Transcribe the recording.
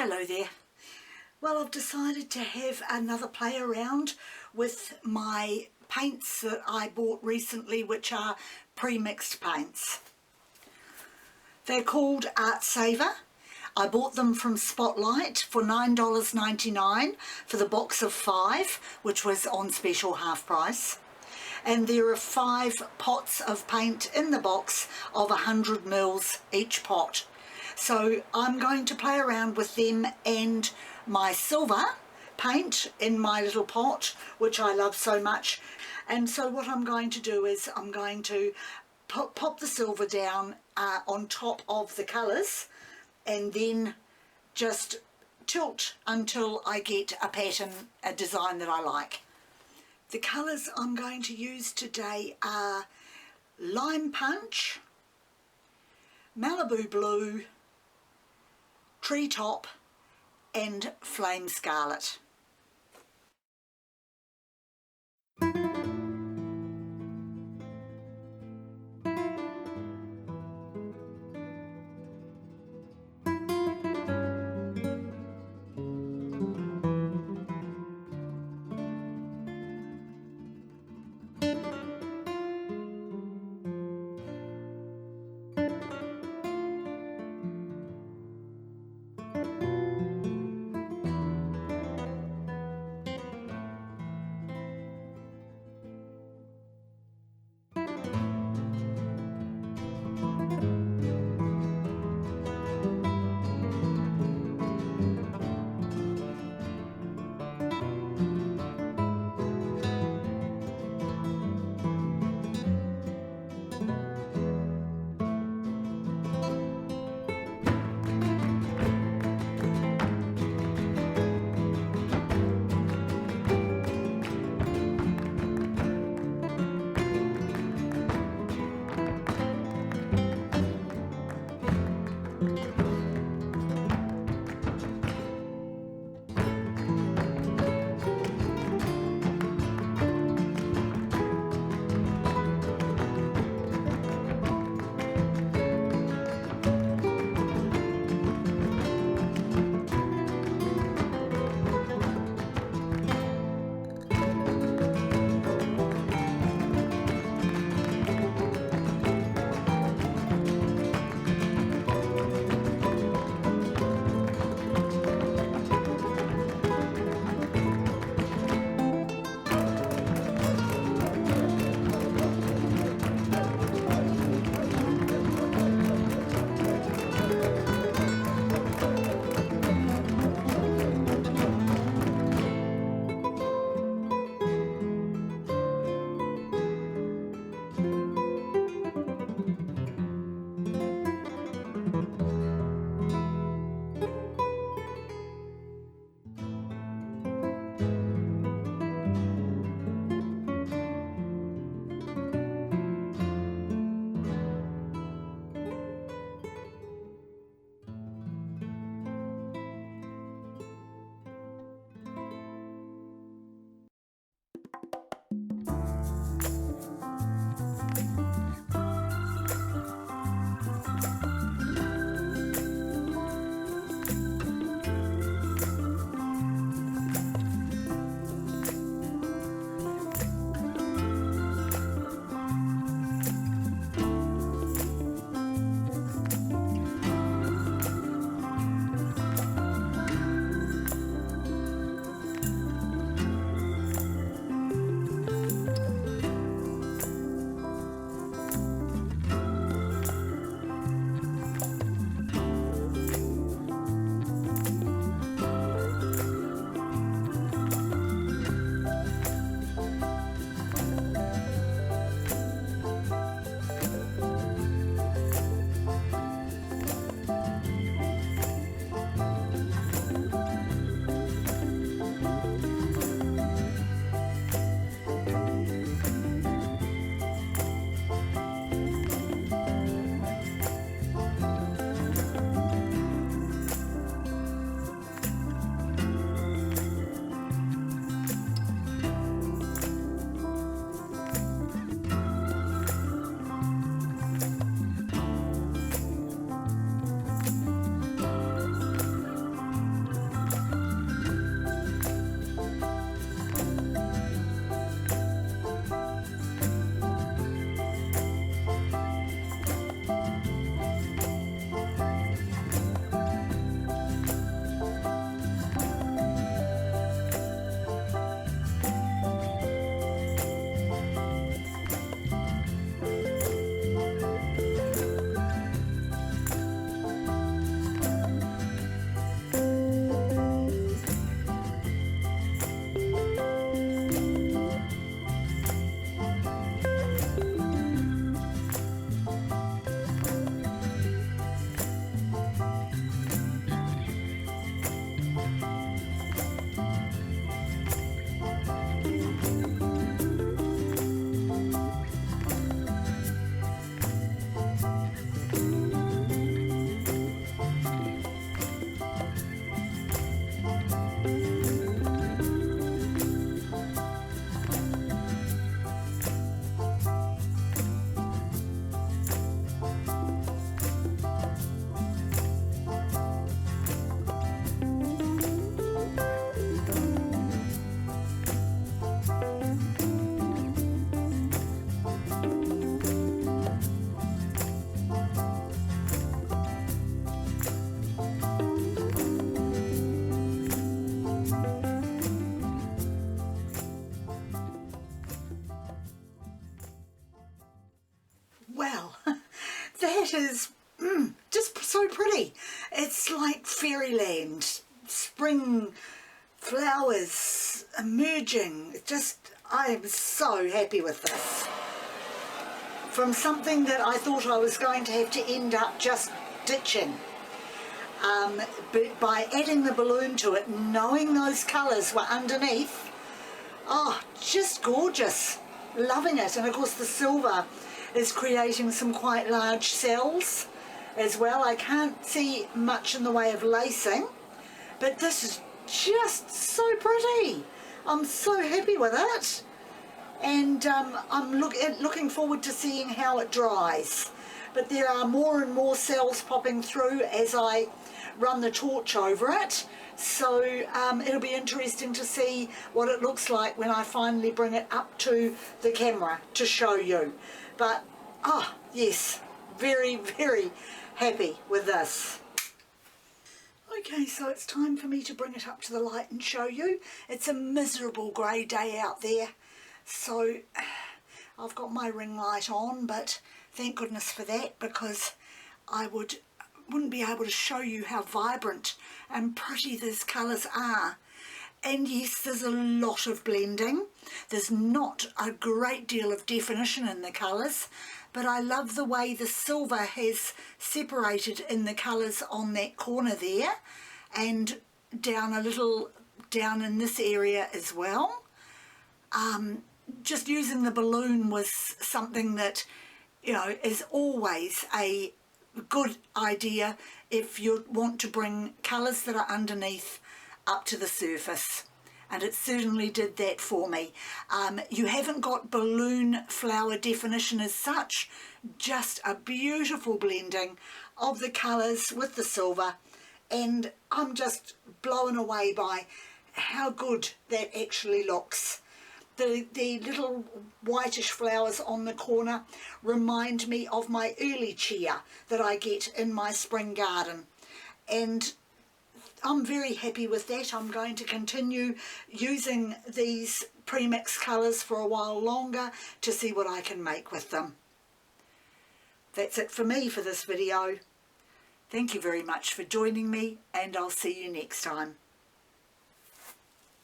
Hello there. Well, I've decided to have another play around with my paints that I bought recently, which are pre-mixed paints. They're called Art Saver. I bought them from Spotlight for $9.99 for the box of 5, which was on special half price. And there are 5 pots of paint in the box of 100 mils each pot. So I'm going to play around with them and my silver paint in my little pot, which I love so much. And so what I'm going to do is I'm going to pop the silver down on top of the colours and then just tilt until I get a pattern, a design that I like. The colours I'm going to use today are Lime Punch, Malibu Blue, Treetop and Flame Scarlet. that is just so pretty. It's like fairyland, spring flowers emerging. I am so happy with this. From something that I thought I was going to have to end up just ditching. But by adding the balloon to it, knowing those colours were underneath, oh, just gorgeous. Loving it. And of course the silver is creating some quite large cells as well. I can't see much in the way of lacing, but this is just so pretty. I'm so happy with it, and I'm looking forward to seeing how it dries. But there are more and more cells popping through as I run the torch over it, so it'll be interesting to see what it looks like when I finally bring it up to the camera to show you. But oh yes, very, very happy with this. Okay, so it's time for me to bring it up to the light and show you. It's a miserable grey day out there, so I've got my ring light on, but thank goodness for that, because I wouldn't be able to show you how vibrant and pretty these colours are. And yes, there's a lot of blending. There's not a great deal of definition in the colours, but I love the way the silver has separated in the colours on that corner there, and down a little down in this area as well. Just using the balloon was something that, you know, is always a good idea if you want to bring colours that are underneath up to the surface, and it certainly did that for me. You haven't got balloon flower definition as such, just a beautiful blending of the colours with the silver, and I'm just blown away by how good that actually looks. The little whitish flowers on the corner remind me of my early chia that I get in my spring garden, and I'm very happy with that. I'm going to continue using these pre-mixed colours for a while longer to see what I can make with them. That's it for me for this video. Thank you very much for joining me, and I'll see you next time.